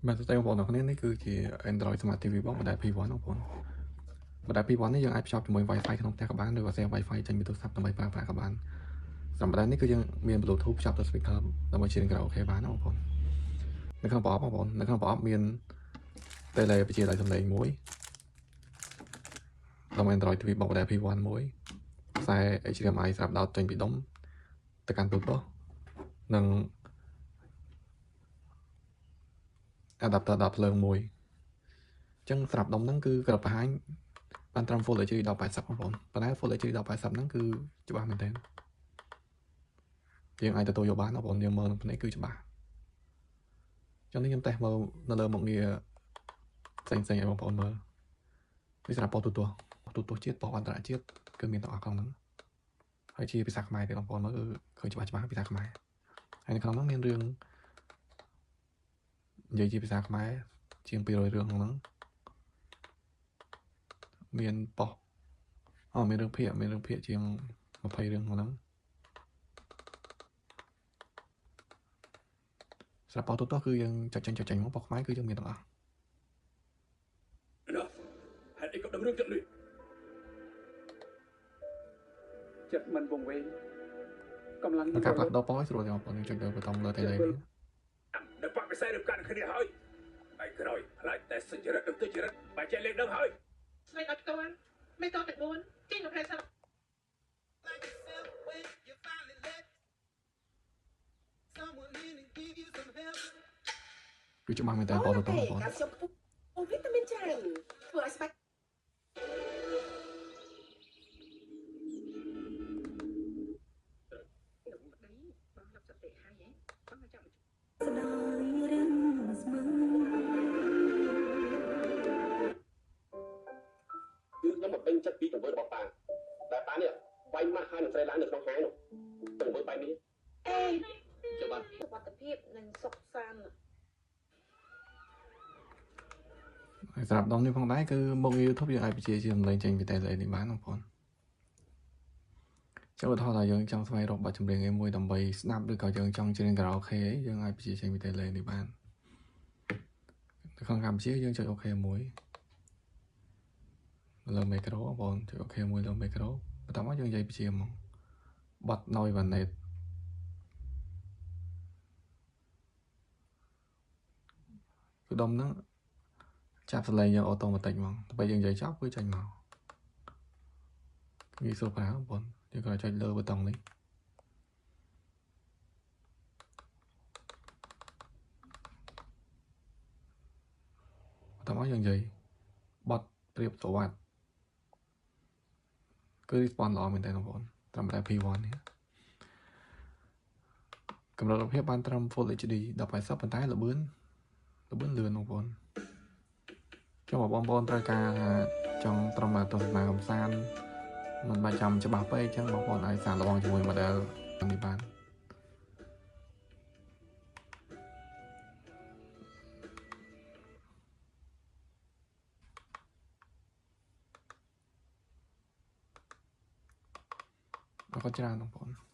បាទតែបងប្អូនទាំងគ្នានេះគឺជា Android Smart TV បងបណ្ដា P1 បងប្អូនបណ្ដា P1 នេះយើងអាចភ្ជាប់ជាមួយ Wi-Fi ក្នុងផ្ទះក៏បានឬក៏ share Wi-Fi ចេញពីទូរស័ព្ទដើម្បីប្រើប្រាស់ក៏បានសម្រាប់បណ្ដានេះគឺយើងមាន Bluetooth ភ្ជាប់ទៅ speaker ដើម្បីច្រៀងខារ៉ាអូខេបានណាបងប្អូននៅក្នុងប្រអប់បងប្អូននៅក្នុងប្រអប់មាន tele បញ្ជាដោយសំឡេងមួយដុំ Android TV បងបណ្ដា P1 មួយខ្សែ HDMI ស្រាប់ដោតចេញពីដុំទៅកាន់ទូរទស្សន៍និង adapter ដល់ភ្លើងមួយអញ្ចឹងស្រាប់ដុំហ្នឹងគឺក្របបង្ហាញបានត្រឹម Full HD 1080បងប្អូនប៉ុន្តែ Full HD 1080ហ្នឹងគឺច្បាស់មែនទែនយើងអាចទទួលយកបានបងប្អូនយើងមើលនឹងភ្នែកគឺច្បាស់អញ្ចឹងនេះខ្ញុំតេស្តមើលនៅលើមុខងារផ្សេងៗឲ្យបងប្អូនមើលវាសម្រាប់ប៉ុសទូទស្សន៍ជាតិប៉ុសអន្តរជាតិគឺមានទាំងអស់ក្នុងហ្នឹងហើយជាភាសាខ្មែរទេបងប្អូនមើលគឺឃើញច្បាស់ភាសាខ្មែរហើយនៅក្នុងហ្នឹងមានរឿងនិយាយជាភាសាខ្មែរជាង200រឿងក្នុងហ្នឹងមានប៉ុសមានរឿងភាគជាង20រឿងក្នុងហ្នឹងស្រាប់ប៉ុសទូទស្សន៍គឺយើងចុចចេញមកប៉ុសខ្មែរគឺយើងមានទាំងអស់ហេតុអីក៏ដឹងរឿងចិត្តនេះចិត្តមិនវង្វេងកម្លាំងការផ្លាស់ប្ដូរប៉ុសឲ្យស្រួលទេបងប្អូនយើងចុចលើប៊ូតុងលើ tele នេះនៅបកពិសេសរៀបការគ្នាហើយហើយក្រោយខ្លាចតែសុចរិតនិងទុច្ចរិតបើចេះលេងដឹងហើយស្វែងអត់តន់មិនតន់តែ4ចេញមកផ្លែសាប់គឺច្បាស់មែនតើប៉ុសទូទស្សន៍បងប្អូនការសុខអូវីតាមីនច្រើនធ្វើឲ្យស្បែកខ្ញុំមកពេញចិត្តពីទង្វើរបស់ប៉ាដែលប៉ានេះវាយម៉ាស់ហើយនឹងស្រីឡើងនៅក្នុងហាងនោះទង្វើបែបនេះចាំបាត់សុខភាពនិងសុខសាន្តហើយសម្រាប់ដុំនេះផងដែរគឺមុខ YouTube យើងអាចបញ្ជាសំឡេងចេញពី tele នេះបានបងប្អូនចុះឧទាហរណ៍ថាយើងចង់ស្វែងរកបទចម្រៀងមួយដើម្បីស្ដាប់ឬក៏យើងចង់ច្រៀងខារ៉ាអូខេយើងអាចបញ្ជាចេញពី tele នេះបាននៅក្នុងកម្មវិធីយើងចុចអូខេមួយលើមីក្រូបងប្អូនចុចអូខេមួយលើមីក្រូបន្ទាប់មកយើងនិយាយបញ្ជាមកបទ Noise Vanet គឺដុំហ្នឹងចាប់សលេងយើងអូតូម៉ាទិកហ្មងទៅពេលយើងនិយាយចប់គឺចេញមកងាយស្រួលប្រើបងប្អូនយើងគ្រាន់តែចុចលើប៊ូតុងនេះបន្ទាប់មកយើងនិយាយបទប្រៀបប្រវត្តិគឺ response ល្អមែនតើបងប្អូនត្រឹមតែ P1 នេះកម្រិតរូបភាពបានត្រឹម Full HD 1080ប៉ុន្តែល្បឿនលឿនបងប្អូនចុះបងប្អូនត្រូវការចង់ត្រឹមទស្សនាកម្សាន្តមិនបាច់ចាំច្បាស់ពេកអញ្ចឹងបងប្អូនអាចសាកល្បងជាមួយ model នេះបានអរគុណច្រើនបងប្អូន